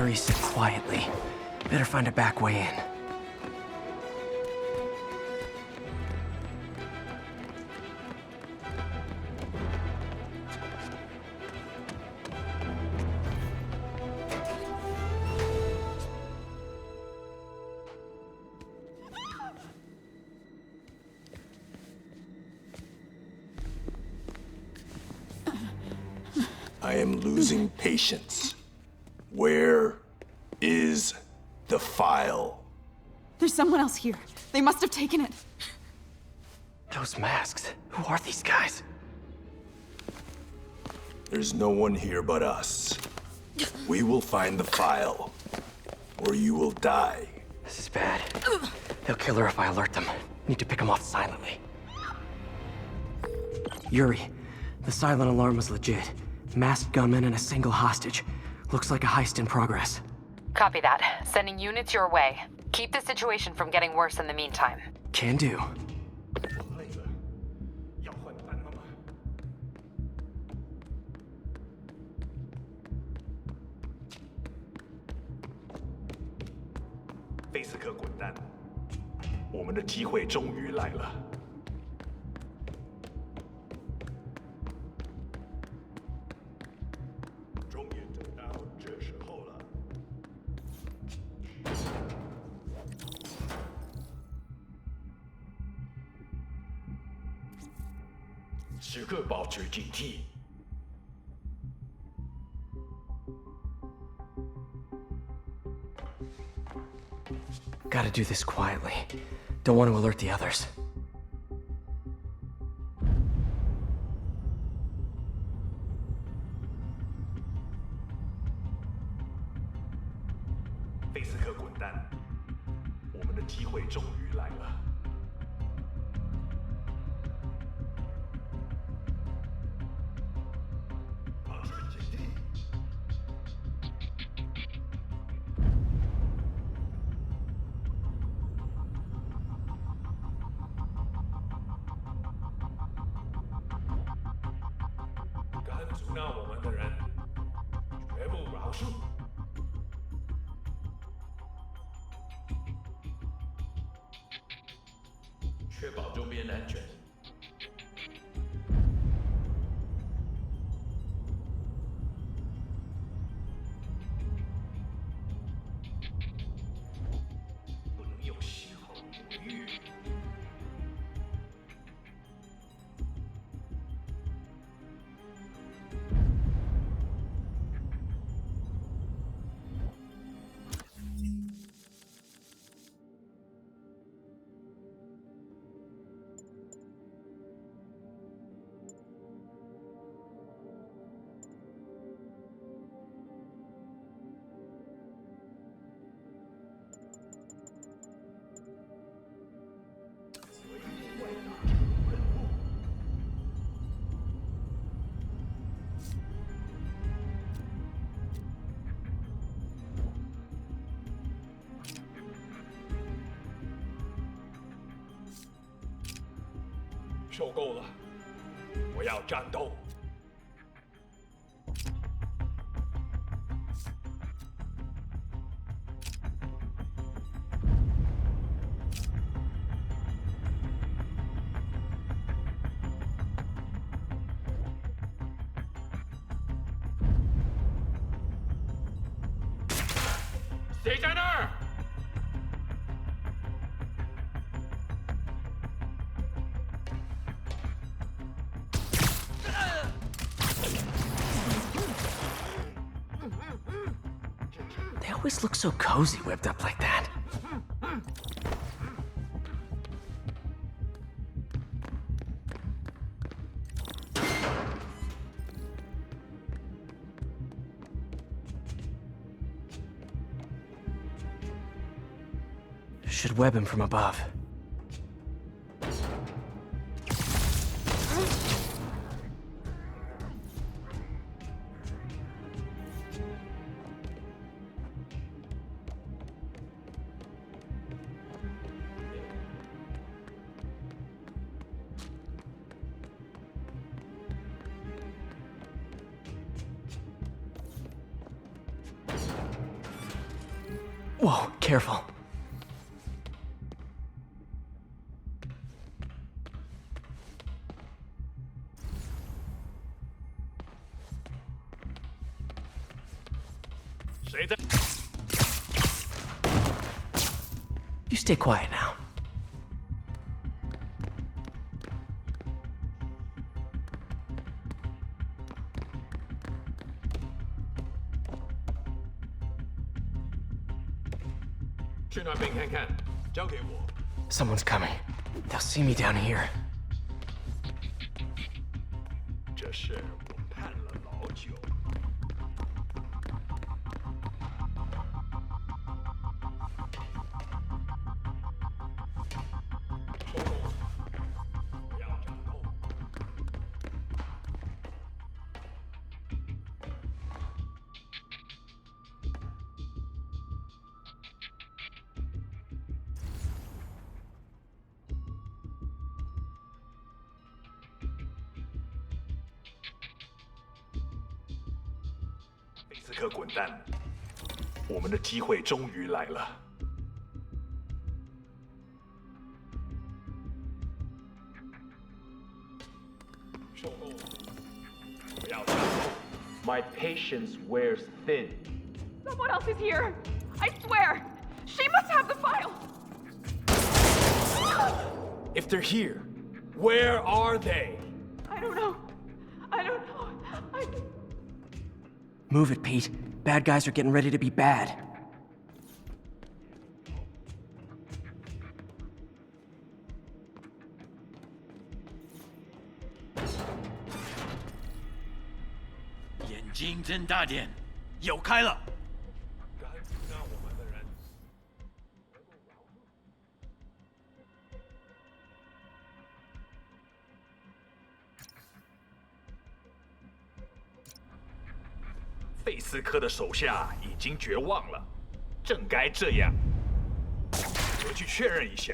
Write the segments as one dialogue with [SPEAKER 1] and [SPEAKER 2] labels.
[SPEAKER 1] hurry sit quietly. Better find a back way in.
[SPEAKER 2] I am losing patience. Where is the file?
[SPEAKER 3] There's someone else here. They must have taken it.
[SPEAKER 1] Those masks. Who are these guys?
[SPEAKER 2] There's no one here but us. We will find the file, or you will die.
[SPEAKER 1] This is bad. They'll kill her if I alert them. Need to pick them off silently. Yuri, the silent alarm was legit. Masked gunmen and a single hostage. Looks like a heist in progress.
[SPEAKER 4] Copy that. Sending units your way. Keep the situation from getting worse in the meantime.
[SPEAKER 1] Can do. Gotta do this quietly. Don't want to alert the others. They always look so cozy whipped up like that. Should web him from above. Whoa, careful. You stay quiet now. Someone's coming. They'll see me down here.
[SPEAKER 2] 这事我盼了老久。不要战斗。贝斯克滚蛋！我们的机会终于来了。受够了！不要战斗！
[SPEAKER 5] My patience wears thin.
[SPEAKER 3] Someone else is here. I swear. She must have the file.
[SPEAKER 2] If they're here, where are they?
[SPEAKER 3] I don't know. I don't know.
[SPEAKER 1] Move it, Pete. Bad guys are getting ready to be bad.
[SPEAKER 2] "费斯科的手下已经绝望了，正该这样。我去确认一下。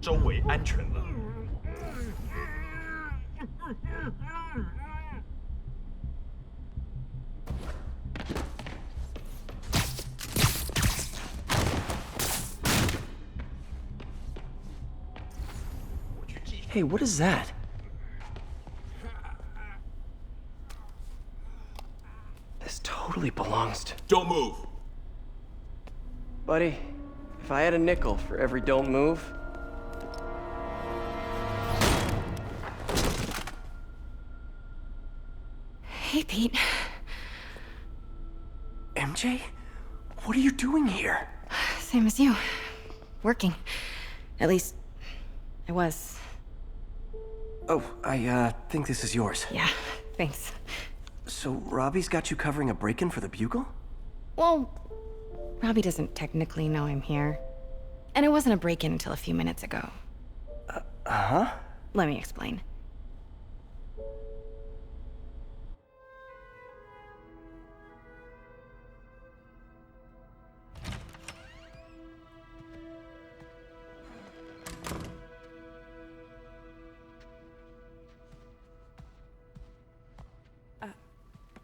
[SPEAKER 2] 周围安全了。
[SPEAKER 1] Hey, what is that? This totally belongs to...
[SPEAKER 2] Don't move.
[SPEAKER 1] Buddy, if I had a nickel for every don't move...
[SPEAKER 6] Hey, Pete.
[SPEAKER 1] MJ? What are you doing here?
[SPEAKER 6] Same as you. Working. At least, I was.
[SPEAKER 1] Oh, I think this is yours.
[SPEAKER 6] Yeah, thanks.
[SPEAKER 1] So, Robbie's got you covering a break-in for the Bugle?
[SPEAKER 6] Well, Robbie doesn't technically know I'm here. And it wasn't a break-in until a few minutes ago.
[SPEAKER 1] Uh-huh?
[SPEAKER 6] Let me explain.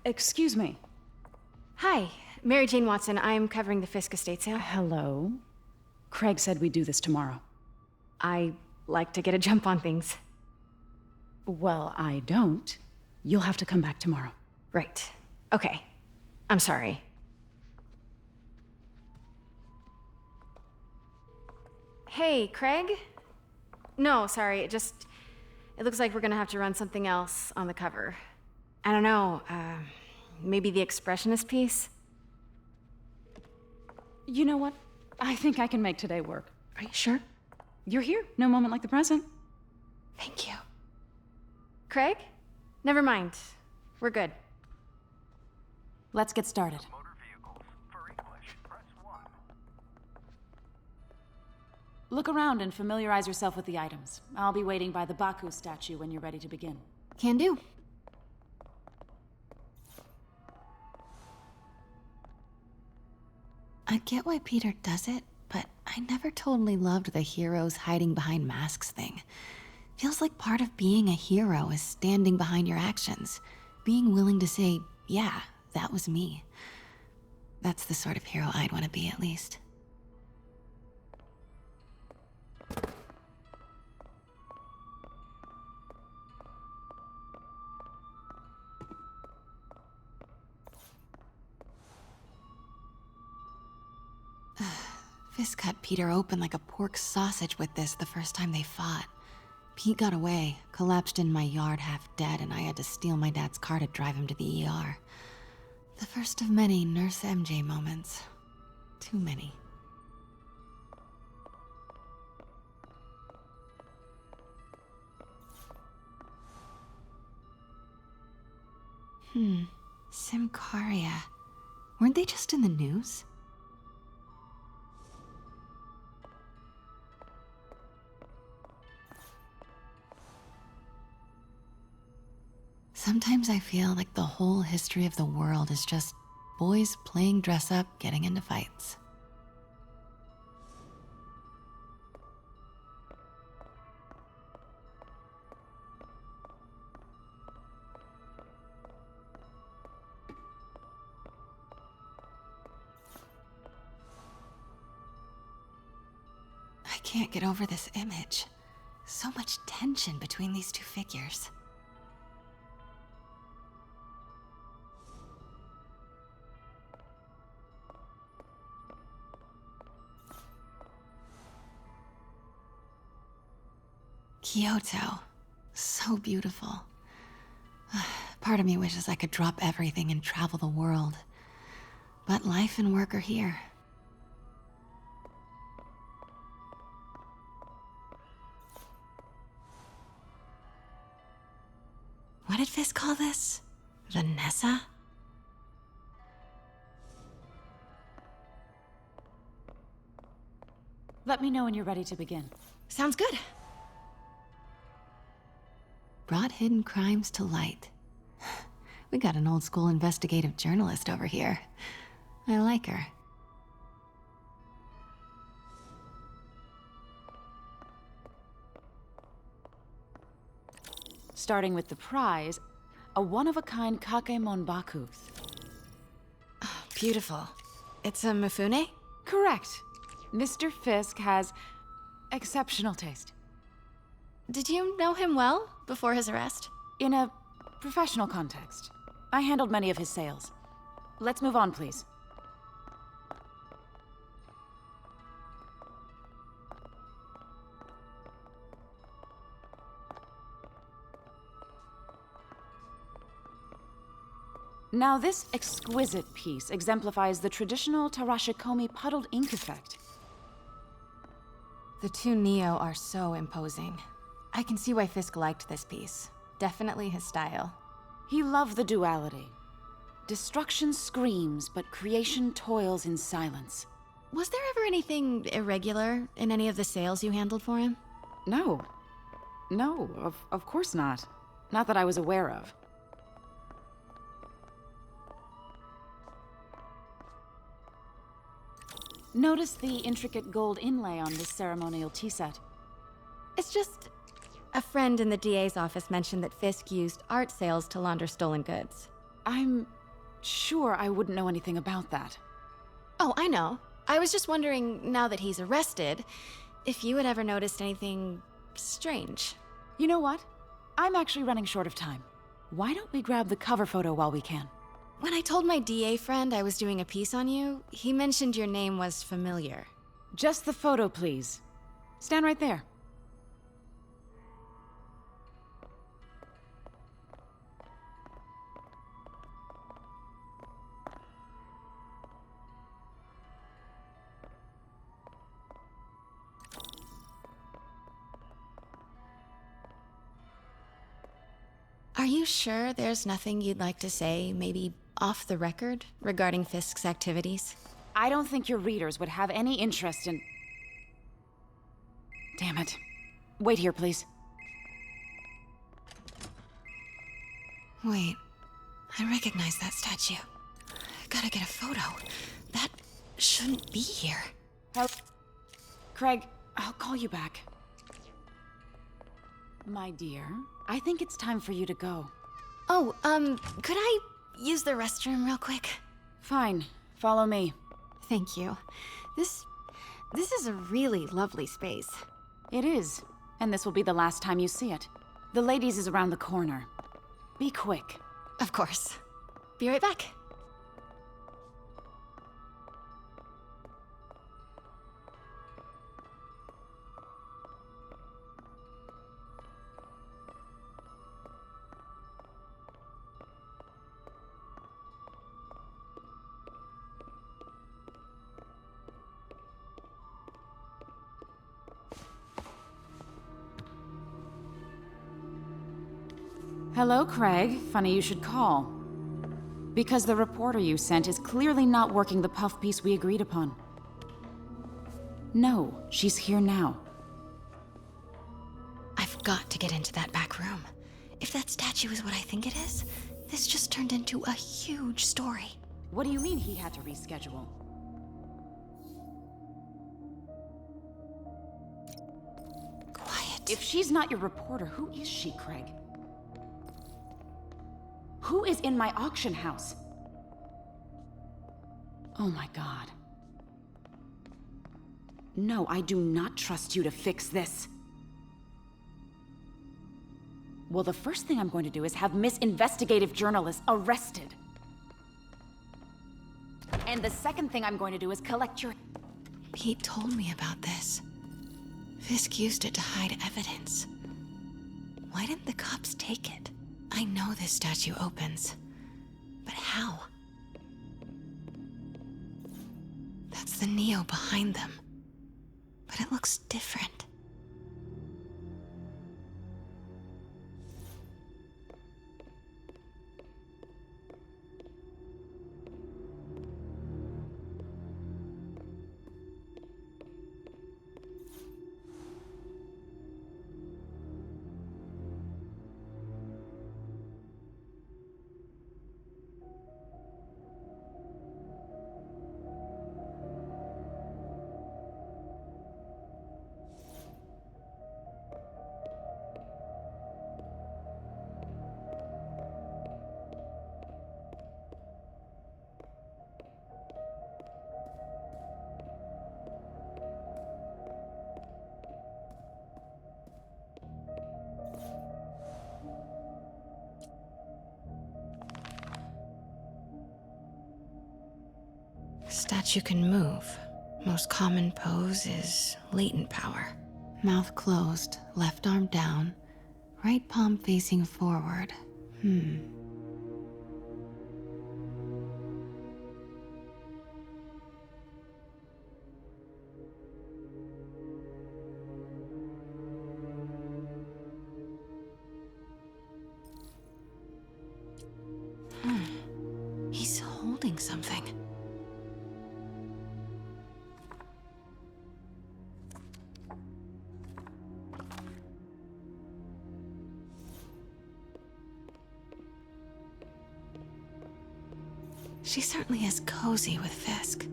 [SPEAKER 3] Excuse me.
[SPEAKER 6] Hi, Mary Jane Watson. I'm covering the Fisk estate sale.
[SPEAKER 3] Hello. Craig said we'd do this tomorrow.
[SPEAKER 6] I like to get a jump on things.
[SPEAKER 3] Well, I don't. You'll have to come back tomorrow.
[SPEAKER 6] Right. Okay. I'm sorry. Hey, Craig? No, sorry. It looks like we're gonna have to run something else on the cover. I don't know, maybe the expressionist piece?
[SPEAKER 3] You know what? I think I can make today work.
[SPEAKER 6] Are you sure?
[SPEAKER 3] You're here. No moment like the present.
[SPEAKER 6] Thank you. Craig? Never mind. We're good.
[SPEAKER 3] Let's get started. Look around and familiarize yourself with the items. I'll be waiting by the Baku statue when you're ready to begin.
[SPEAKER 6] Can do. I get why Peter does it, but I
[SPEAKER 7] I never totally loved the heroes hiding behind masks thing. Feels like part of being a hero is standing behind your actions, being willing to say, yeah, that was me. That's the sort of hero I'd want to be, at least. Fisk cut Peter open like a pork sausage with this the first time they fought. Pete got away, collapsed in my yard half dead, and I had to steal my dad's car to drive him to the ER. The first of many Nurse MJ moments. Too many. Symkaria. Weren't they just in the news? Sometimes I feel like the whole history of the world is just boys playing dress up, getting into fights. I can't get over this image. So much tension between these two figures. Kyoto. So beautiful. Part of me wishes I could drop everything and travel the world. But life and work are here. What did Fisk call this? Vanessa?
[SPEAKER 3] Let me know when you're ready to begin.
[SPEAKER 7] Sounds good. Brought hidden crimes to light. We got an old school investigative journalist over here. I like her.
[SPEAKER 3] Starting with the prize, a one-of-a-kind Kakemon Baku.
[SPEAKER 7] Beautiful. It's a Mifune?
[SPEAKER 3] Correct. Mr. Fisk has exceptional taste.
[SPEAKER 7] Did you know him well before his arrest?
[SPEAKER 3] In a professional context, I handled many of his sales. Let's move on, please. Now, this exquisite piece exemplifies the traditional Tarashikomi puddled ink effect.
[SPEAKER 6] The two Neo are so imposing. I can see why Fisk liked this piece. Definitely his style.
[SPEAKER 3] He loved the duality. Destruction screams, but creation toils in silence.
[SPEAKER 6] Was there ever anything irregular in any of the sales you handled for him?
[SPEAKER 3] No. No, of course not. Not that I was aware of. Notice the intricate gold inlay on this ceremonial tea set.
[SPEAKER 6] It's just... a friend in the DA's office mentioned that Fisk used art sales to launder stolen goods.
[SPEAKER 3] I'm sure I wouldn't know anything about that.
[SPEAKER 6] Oh, I know. I was just wondering, now that he's arrested, if you had ever noticed anything strange.
[SPEAKER 3] You know what? I'm actually running short of time. Why don't we grab the cover photo while we can?
[SPEAKER 6] When I told my DA friend I was doing a piece on you, he mentioned your name was familiar.
[SPEAKER 3] Just the photo, please. Stand right there.
[SPEAKER 6] Are you sure there's nothing you'd like to say, maybe off the record, regarding Fisk's activities?
[SPEAKER 3] I don't think your readers would have any interest in... Damn it. Wait here, please.
[SPEAKER 7] Wait, I recognize that statue. Gotta get a photo. That shouldn't be here.
[SPEAKER 3] Craig, I'll call you back. My dear, I think it's time for you to go.
[SPEAKER 7] Oh, could I use the restroom real quick?
[SPEAKER 3] Fine. Follow me.
[SPEAKER 7] Thank you. This is a really lovely space.
[SPEAKER 3] It is. And this will be the last time you see it. The ladies is around the corner. Be quick.
[SPEAKER 7] Of course. Be right back.
[SPEAKER 3] Hello, Craig. Funny you should call. Because the reporter you sent is clearly not working the puff piece we agreed upon. No, she's here now.
[SPEAKER 7] I've got to get into that back room. If that statue is what I think it is, this just turned into a huge story.
[SPEAKER 3] What do you mean he had to reschedule?
[SPEAKER 7] Quiet.
[SPEAKER 3] If she's not your reporter, who is she, Craig? Who is in my auction house? Oh my god. No, I do not trust you to fix this. Well, the first thing I'm going to do is have Miss Investigative Journalist arrested. And the second thing I'm going to do is collect your...
[SPEAKER 7] Pete told me about this. Fisk used it to hide evidence. Why didn't the cops take it? I know this statue opens, but how? That's the Neo behind them, but it looks different. Statue can move. Most common pose is latent power. Mouth closed, left arm down, right palm facing forward. He's holding something. She certainly is cozy with Fisk.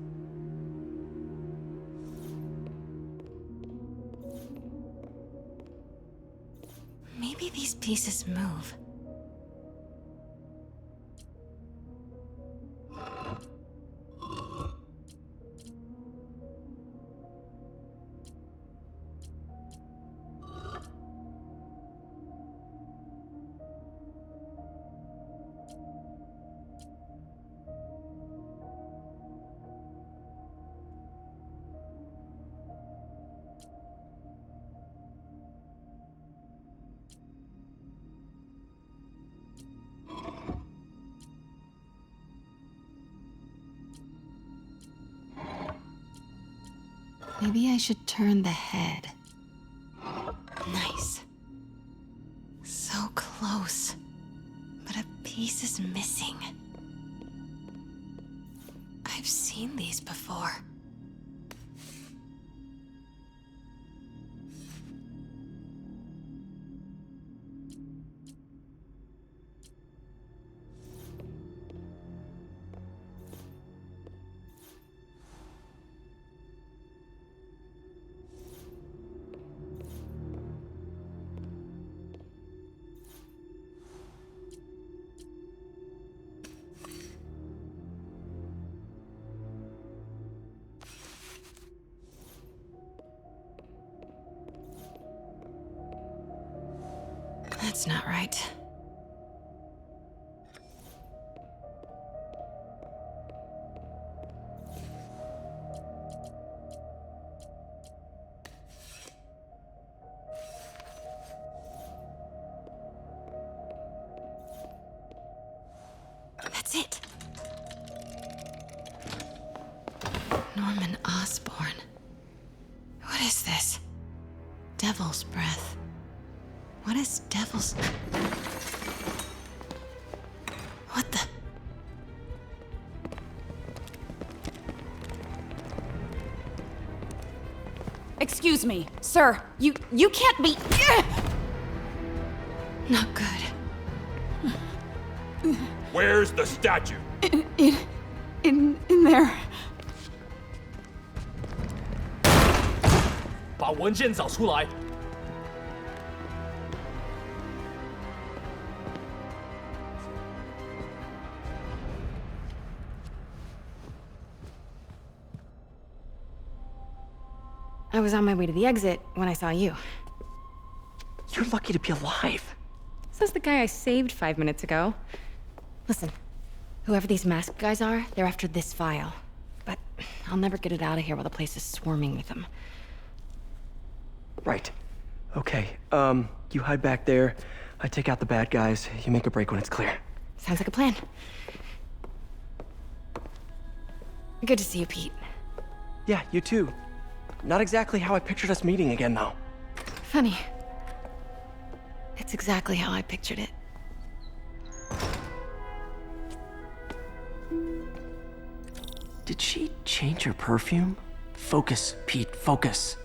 [SPEAKER 7] Maybe these pieces move. Maybe I should turn the head. Nice. So close. But a piece is missing. I've seen these before. That's not right. That's it. Norman Osborn. What is this? Devil's breath. What is devil's... What the...
[SPEAKER 3] Excuse me, sir. You can't be...
[SPEAKER 7] Not good.
[SPEAKER 2] Where's the statue?
[SPEAKER 3] In there.
[SPEAKER 2] 把文件找出来。
[SPEAKER 6] I was on my way to the exit when I saw you.
[SPEAKER 1] You're lucky to be alive.
[SPEAKER 6] Says the guy I saved 5 minutes ago. Listen, whoever these masked guys are, they're after this file. But I'll never get it out of here while the place is swarming with them.
[SPEAKER 1] Right. Okay, you hide back there. I take out the bad guys. You make a break when it's clear.
[SPEAKER 6] Sounds like a plan. Good to see you, Pete.
[SPEAKER 1] Yeah, you too. Not exactly how I pictured us meeting again, though.
[SPEAKER 6] Funny. It's exactly how I pictured it.
[SPEAKER 1] Did she change her perfume? Focus, Pete, focus.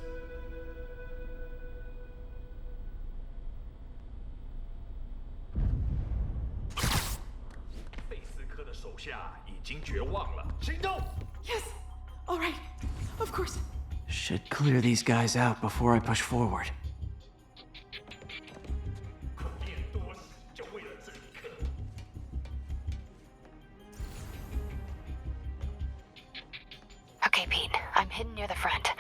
[SPEAKER 2] 费斯科的手下已经绝望了，行动！
[SPEAKER 3] Yes. All right. Of course.
[SPEAKER 1] Should clear these guys out before I push forward.
[SPEAKER 2] 可变多时，就为了这一刻。
[SPEAKER 4] Okay, Pete. I'm hidden near the front.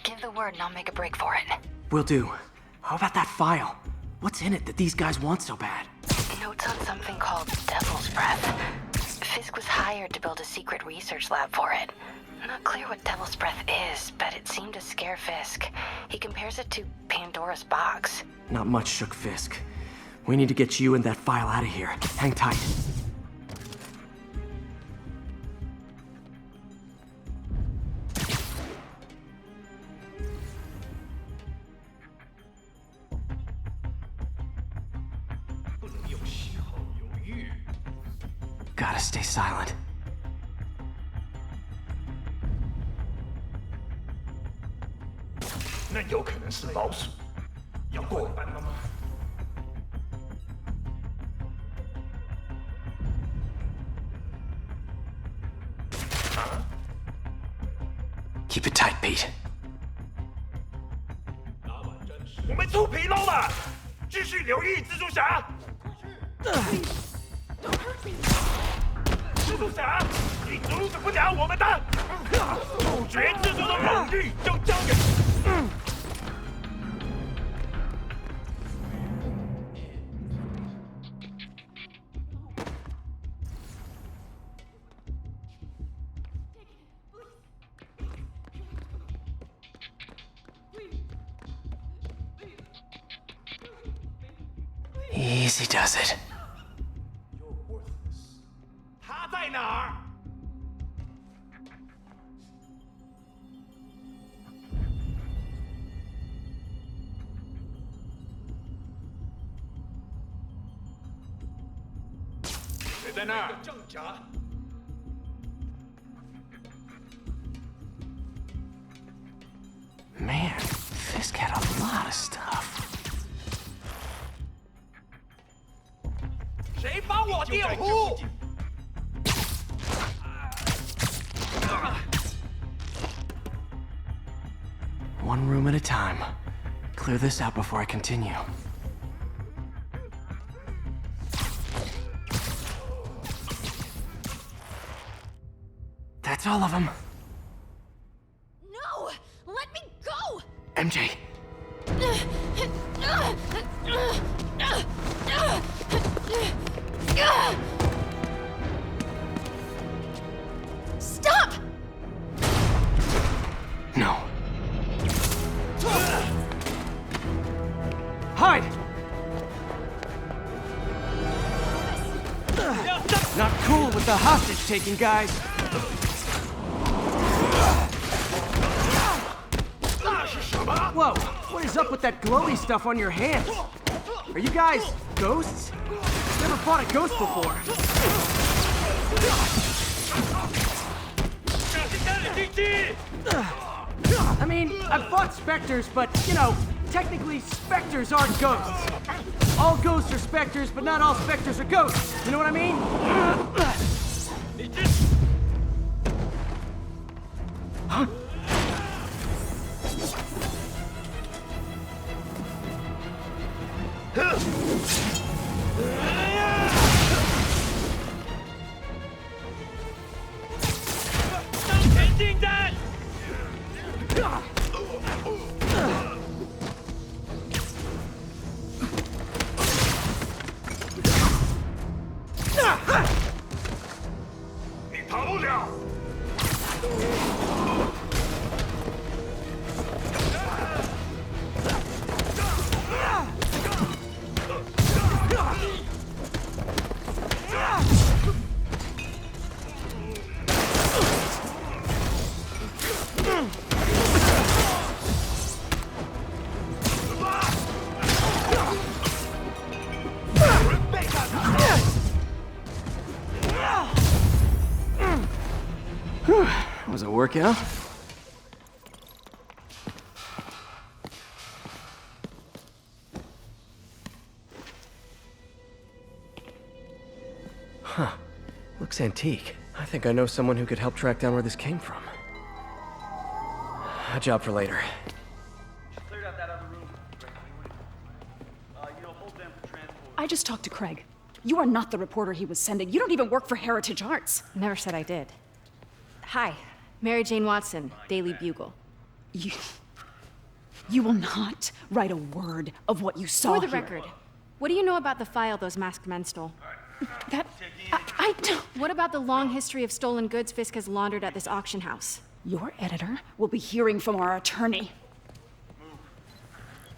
[SPEAKER 4] Give the word and I'll make a break for it.
[SPEAKER 1] Will do. How about that file? What's in it that these guys want so bad?
[SPEAKER 4] Notes on something called Devil's Breath. Fisk was hired to build a secret research lab for it. Not clear what Devil's Breath is, but it seemed to scare Fisk. He compares it to Pandora's box.
[SPEAKER 1] Not much shook Fisk. We need to get you and that file out of here. Hang tight. Gotta stay silent.
[SPEAKER 2] 那有可能是老鼠，要过关了吗？
[SPEAKER 1] Keep it tight, Pete.
[SPEAKER 2] 我们出纰漏了，继续留意蜘蛛侠。蜘蛛侠，你阻止不了我们的。杜绝蜘蛛的猛力就交给。
[SPEAKER 1] Easy does it.
[SPEAKER 2] 他在哪儿？ 谁在那儿？正甲。
[SPEAKER 1] Man, Fisk had a lot of stuff.
[SPEAKER 2] 谁帮我辩护？
[SPEAKER 1] One room at a time. Clear this out before I continue. That's all of them.
[SPEAKER 7] No! Let me go!
[SPEAKER 1] MJ, with the hostage-taking guys. Whoa, what is up with that glowy stuff on your hands? Are you guys ghosts? Never fought a ghost before. I mean, I've fought specters, but, you know, technically specters aren't ghosts. All ghosts are specters, but not all specters are ghosts. You know what I mean? Huh? Was it a workout? Huh. Looks antique. I think I know someone who could help track down where this came from. A job for later.
[SPEAKER 8] I just talked to Craig. You are not the reporter he was sending. You don't even work for Heritage Arts.
[SPEAKER 6] Never said I did. Hi, Mary Jane Watson, Daily Bugle.
[SPEAKER 8] You will not write a word of what you saw
[SPEAKER 6] For the
[SPEAKER 8] here.
[SPEAKER 6] record, what do you know about the file those masked men stole?
[SPEAKER 8] I don't...
[SPEAKER 6] What about the long history of stolen goods Fisk has laundered at this auction house?
[SPEAKER 8] Your editor will be hearing from our attorney.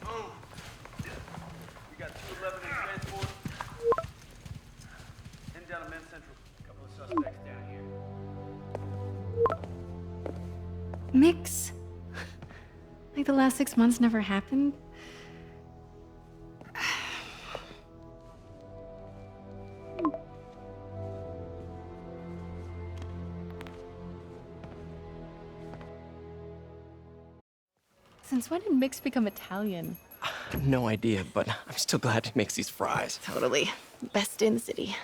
[SPEAKER 9] We got 211 in transport. Heading down to Men's Central. Couple of suspects down here.
[SPEAKER 6] Mix? Like the last 6 months never happened? Since when did Mix become Italian?
[SPEAKER 1] I have no idea, but I'm still glad he makes these fries.
[SPEAKER 6] Totally. Best in the city.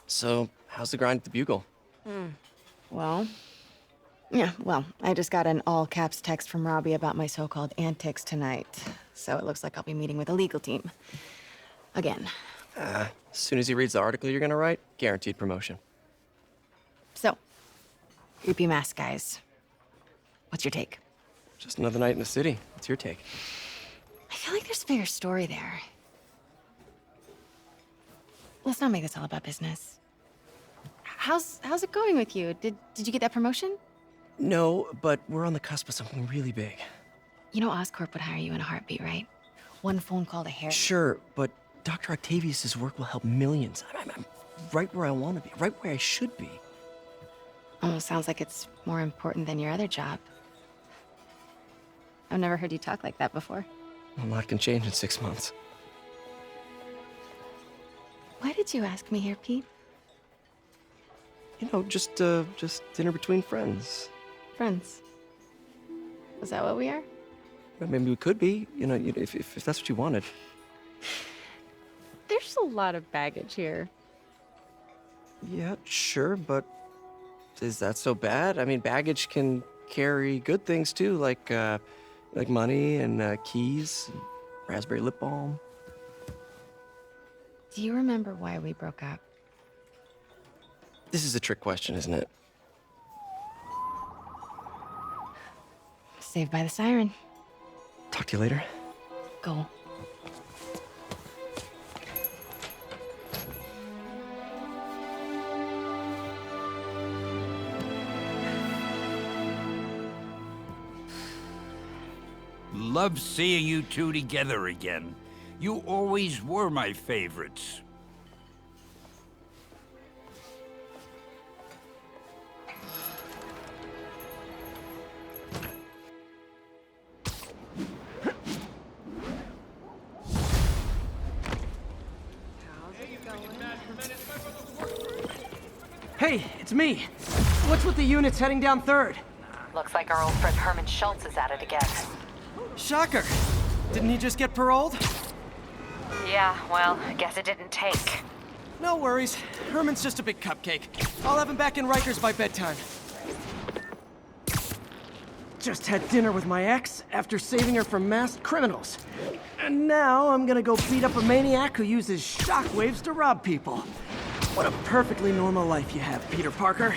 [SPEAKER 1] So, how's the grind at the Bugle?
[SPEAKER 7] Well, I just got an all-caps text from Robbie about my so-called antics tonight. So it looks like I'll be meeting with the legal team. Again.
[SPEAKER 1] As soon as he reads the article you're gonna write, guaranteed promotion.
[SPEAKER 7] So, creepy mask guys. What's your take?
[SPEAKER 1] Just another night in the city. What's your take?
[SPEAKER 7] I feel like there's a bigger story there. Let's not make this all about business. How's it going with you? Did you get that promotion?
[SPEAKER 1] No, but we're on the cusp of something really big.
[SPEAKER 7] You know Oscorp would hire you in a heartbeat, right? One phone call to Harry.
[SPEAKER 1] Sure, but Dr. Octavius's work will help millions. I'm right where I want to be, right where I should be.
[SPEAKER 7] Almost sounds like it's more important than your other job. I've never heard you talk like that before.
[SPEAKER 1] A lot can change in 6 months.
[SPEAKER 7] Why did you ask me here, Pete?
[SPEAKER 1] You know, just dinner between friends.
[SPEAKER 7] Friends. Was that what we are?
[SPEAKER 1] Well, maybe we could be, you know, if that's what you wanted.
[SPEAKER 7] There's a lot of baggage here.
[SPEAKER 1] Yeah, sure, but is that so bad? I mean, baggage can carry good things too, like money and keys, and raspberry lip balm.
[SPEAKER 7] Do you remember why we broke up?
[SPEAKER 1] This is a trick question, isn't it?
[SPEAKER 7] Saved by the siren.
[SPEAKER 1] Talk to you later.
[SPEAKER 7] Go.
[SPEAKER 10] Love seeing you two together again. You always were my favorites.
[SPEAKER 11] Hey, it's me. What's with the units heading down 3rd?
[SPEAKER 4] Looks like our old friend Herman Schultz is at it again.
[SPEAKER 11] Shocker. Didn't he just get paroled?
[SPEAKER 4] Yeah, well, I guess it didn't take.
[SPEAKER 11] No worries. Herman's just a big cupcake. I'll have him back in Rikers by bedtime. Just had dinner with my ex after saving her from masked criminals. And now I'm gonna go beat up a maniac who uses shockwaves to rob people. What a perfectly normal life you have, Peter Parker.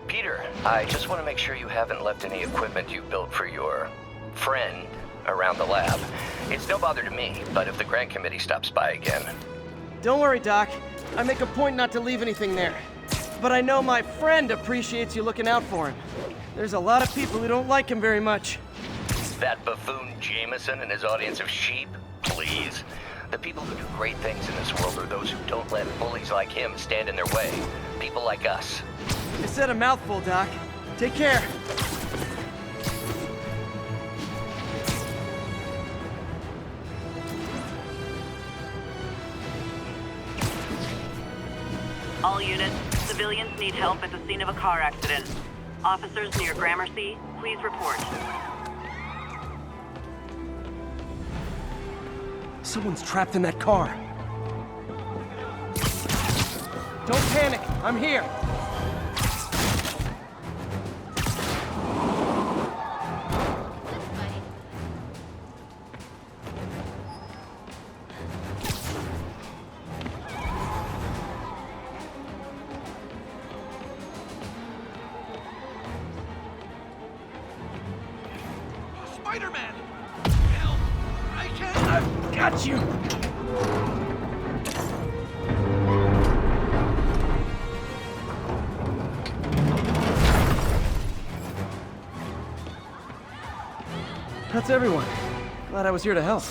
[SPEAKER 12] Peter, I just want to make sure you haven't left any equipment you built for your friend around the lab. It's no bother to me, but if the grant committee stops by again...
[SPEAKER 11] Don't worry, Doc. I make a point not to leave anything there. But I know my friend appreciates you looking out for him. There's a lot of people who don't like him very much.
[SPEAKER 12] That buffoon Jameson and his audience of sheep? Please. The people who do great things in this world are those who don't let bullies like him stand in their way. People like us.
[SPEAKER 11] You said a mouthful, Doc. Take care.
[SPEAKER 13] All units, civilians need help at the scene of a car accident. Officers near Gramercy, please report.
[SPEAKER 11] Someone's trapped in that car. Don't panic. I'm here.
[SPEAKER 9] Spider-Man! Help! I can't...
[SPEAKER 11] I've got you! That's everyone. Glad I was here to help.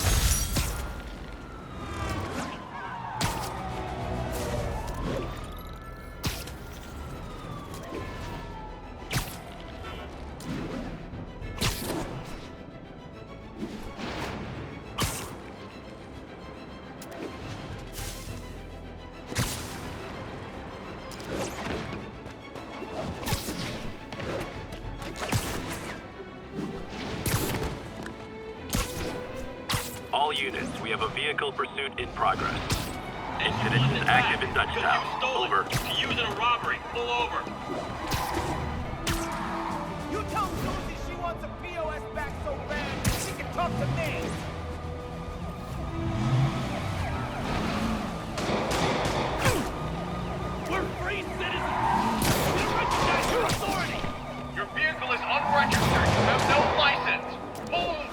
[SPEAKER 14] All units, we have a vehicle pursuit in progress. Incident is active in Dutchtown. Over.
[SPEAKER 9] To use in a robbery. Pull over. You tell Susie she wants a POS back so bad she can talk to me. We're free citizens. We recognize your authority. Your vehicle is unregistered. You have no license. Pull over.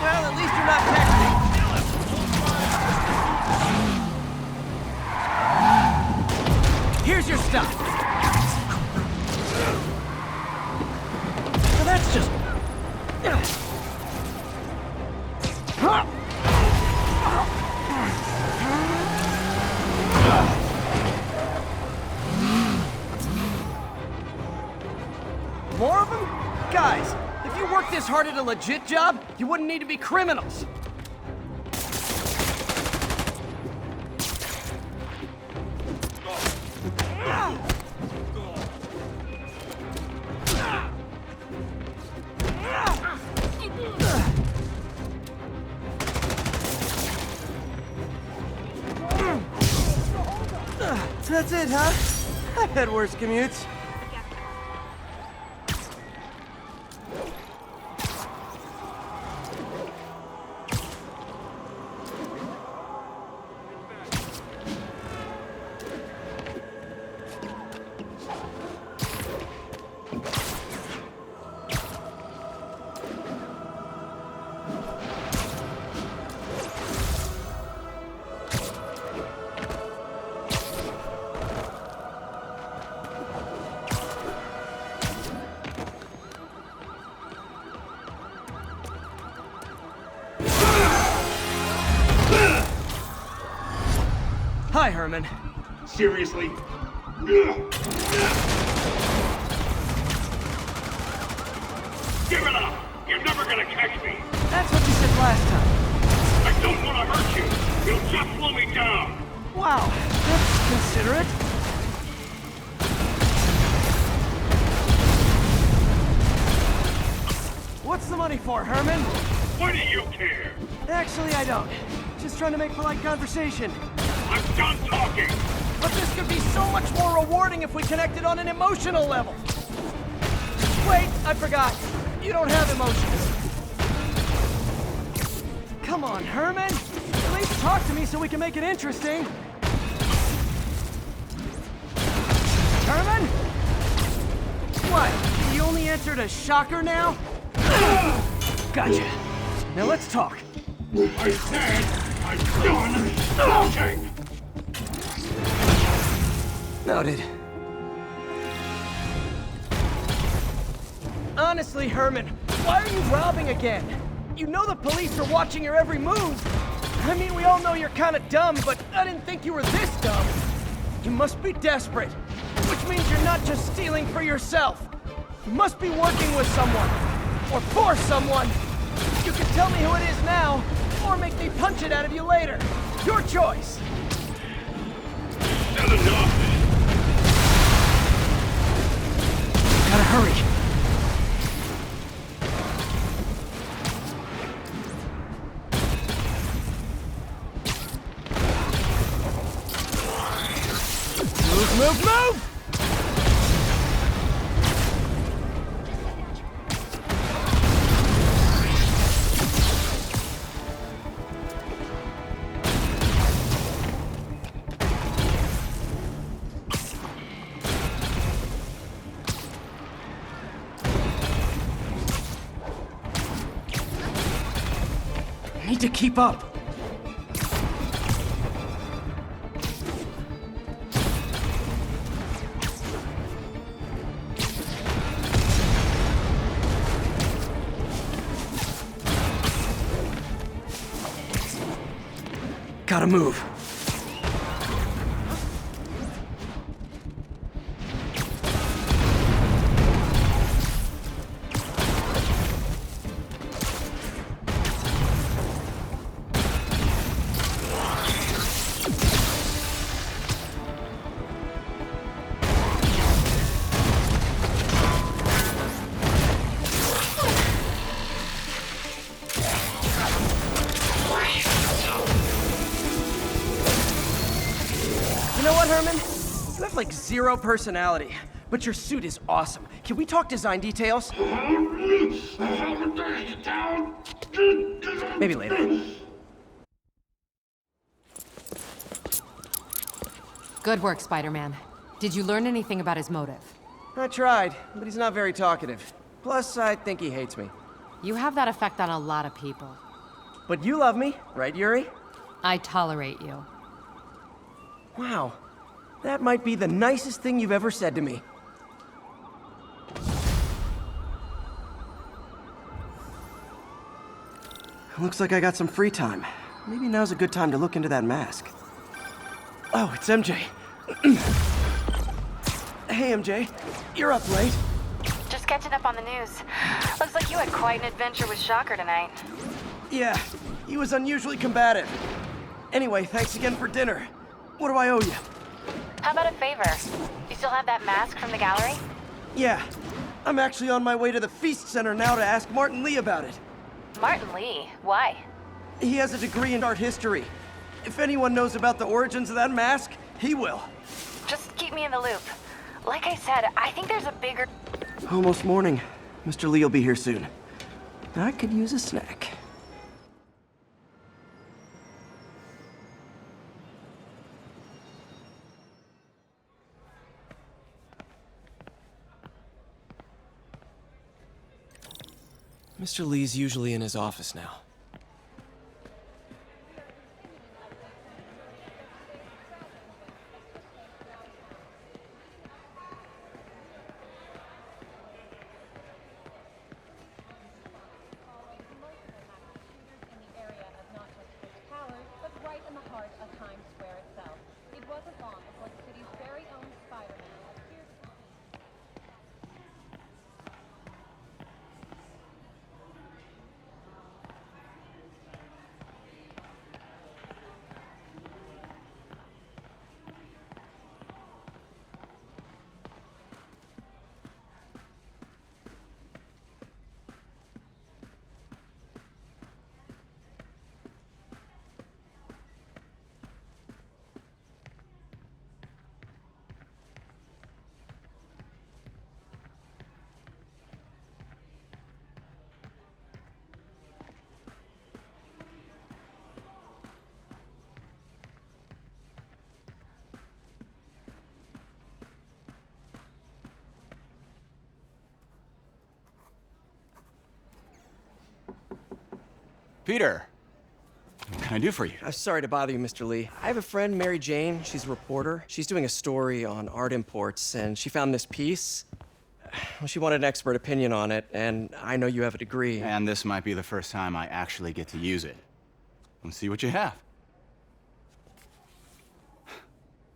[SPEAKER 11] Well, at least you're not texting. Here's your stuff. So that's just... More of them? Guys, if you worked this hard at a legit job, you wouldn't need to be criminals. So that's it, huh? I've had worse commutes. Hi, Herman.
[SPEAKER 9] Seriously? Give it up! You're never gonna catch me!
[SPEAKER 11] That's what you said last time.
[SPEAKER 9] I don't want to hurt you! You'll just slow me down!
[SPEAKER 11] Wow, that's considerate. What's the money for, Herman?
[SPEAKER 9] Why do you care?
[SPEAKER 11] Actually, I don't. Just trying to make polite conversation.
[SPEAKER 9] I'm done talking!
[SPEAKER 11] But this could be so much more rewarding if we connected on an emotional level. Wait, I forgot. You don't have emotions. Come on, Herman. At least talk to me so we can make it interesting. Herman? What? You only answered a shocker now? Gotcha. Now let's talk.
[SPEAKER 9] I said I'm done talking!
[SPEAKER 11] Noted. Honestly, Herman, why are you robbing again? You know the police are watching your every move. I mean, we all know you're kind of dumb, but I didn't think you were this dumb. You must be desperate, which means you're not just stealing for yourself. You must be working with someone, or for someone. You can tell me who it is now, or make me punch it out of you later. Your choice.
[SPEAKER 9] Not enough!
[SPEAKER 11] Gotta hurry. Move! Need to keep up. Gotta move. You know what, Herman? You have like zero personality, but your suit is awesome. Can we talk design details? Maybe later.
[SPEAKER 15] Good work, Spider-Man. Did you learn anything about his motive?
[SPEAKER 11] I tried, but he's not very talkative. Plus, I think he hates me.
[SPEAKER 15] You have that effect on a lot of people.
[SPEAKER 11] But you love me, right, Yuri?
[SPEAKER 15] I tolerate you.
[SPEAKER 11] Wow. That might be the nicest thing you've ever said to me. Looks like I got some free time. Maybe now's a good time to look into that mask. Oh, it's MJ. Hey, MJ. You're up late.
[SPEAKER 4] Just catching up on the news. Looks like you had quite an adventure with Shocker tonight.
[SPEAKER 11] Yeah, he was unusually combative. Anyway, thanks again for dinner. What do I owe you?
[SPEAKER 4] How about a favor? You still have that mask from the gallery?
[SPEAKER 11] Yeah. I'm actually on my way to the Feast Center now to ask Martin Lee about it.
[SPEAKER 4] Martin Lee? Why?
[SPEAKER 11] He has a degree in art history. If anyone knows about the origins of that mask, he will.
[SPEAKER 4] Just keep me in the loop. Like I said, I think there's a bigger...
[SPEAKER 11] Almost morning. Mr. Lee will be here soon. I could use a snack. Mr. Lee's usually in his office now.
[SPEAKER 16] Peter, what can I do for you?
[SPEAKER 1] I'm sorry to bother you, Mr. Lee. I have a friend, Mary Jane. She's a reporter. She's doing a story on art imports, and she found this piece. Well, she wanted an expert opinion on it, and I know you have a degree.
[SPEAKER 16] And this might be the first time I actually get to use it. Let's see what you have.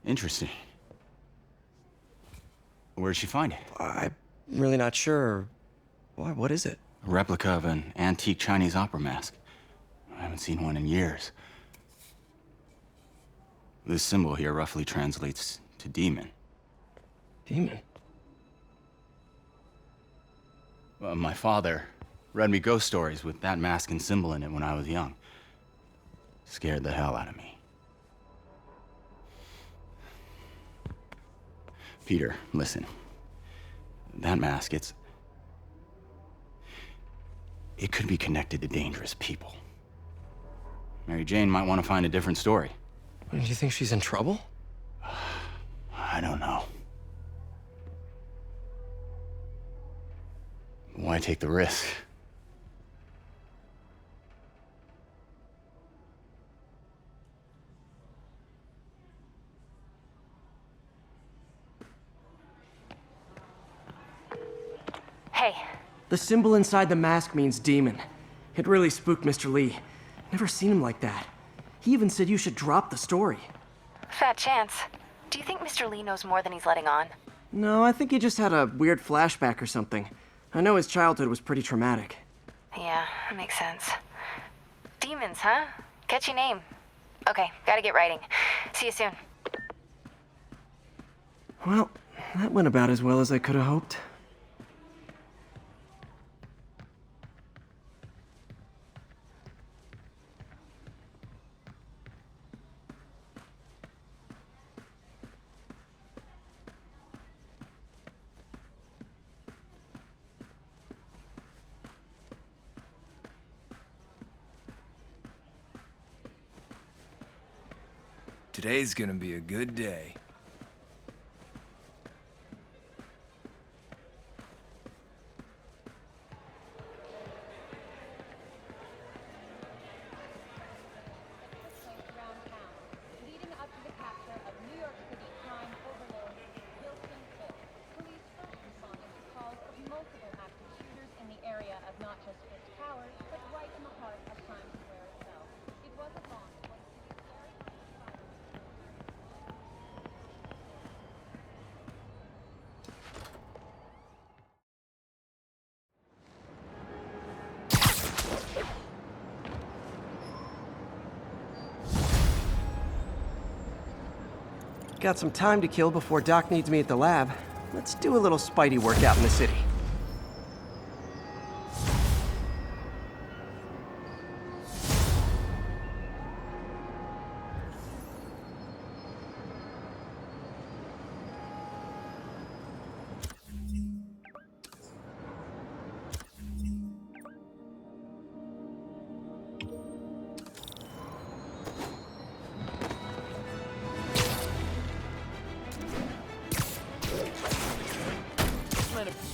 [SPEAKER 16] Interesting. Where'd she find it?
[SPEAKER 1] I'm really not sure. Why, what is it?
[SPEAKER 16] A replica of an antique Chinese opera mask. I haven't seen one in years. This symbol here roughly translates to demon.
[SPEAKER 1] Demon?
[SPEAKER 16] My father read me ghost stories with that mask and symbol in it when I was young. Scared the hell out of me. Peter, listen. That mask, it could be connected to dangerous people. Mary Jane might want to find a different story.
[SPEAKER 1] Do you think she's in trouble?
[SPEAKER 16] I don't know. Why take the risk?
[SPEAKER 4] Hey.
[SPEAKER 11] The symbol inside the mask means demon. It really spooked Mr. Lee. Never seen him like that. He even said you should drop the story.
[SPEAKER 4] Fat chance. Do you think Mr. Lee knows more than he's letting on?
[SPEAKER 11] No, I think he just had a weird flashback or something. I know his childhood was pretty traumatic.
[SPEAKER 4] Yeah, that makes sense. Demons, huh? Catchy name. Okay, gotta get writing. See you soon.
[SPEAKER 11] Well, that went about as well as I could have hoped.
[SPEAKER 17] Today's gonna be a good day.
[SPEAKER 11] Got some time to kill before Doc needs me at the lab. Let's do a little Spidey workout in the city.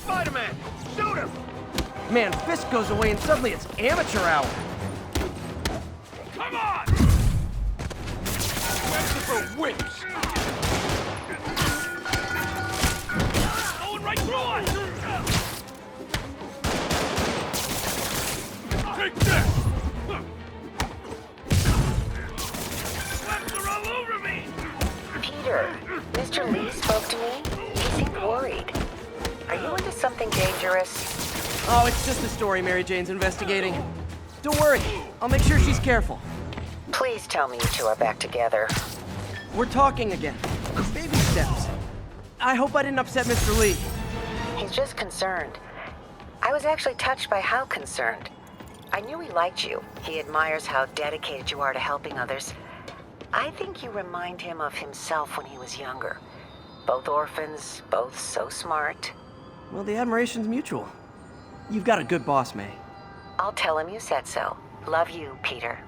[SPEAKER 9] Spider-Man! Shoot him!
[SPEAKER 11] Man, Fisk goes away and suddenly it's amateur hour.
[SPEAKER 9] Come on! Webs for whips! Going right through us! Take that! Webs are all over me!
[SPEAKER 4] Peter, Mr. Lee spoke to me. He seemed worried. Are you into something dangerous?
[SPEAKER 11] Oh, it's just a story Mary Jane's investigating. Don't worry, I'll make sure she's careful.
[SPEAKER 4] Please tell me you two are back together.
[SPEAKER 11] We're talking again. Baby steps. I hope I didn't upset Mr. Lee.
[SPEAKER 4] He's just concerned. I was actually touched by how concerned. I knew he liked you. He admires how dedicated you are to helping others. I think you remind him of himself when he was younger. Both orphans, both so smart.
[SPEAKER 11] Well, the admiration's mutual. You've got a good boss, May.
[SPEAKER 4] I'll tell him you said so. Love you, Peter.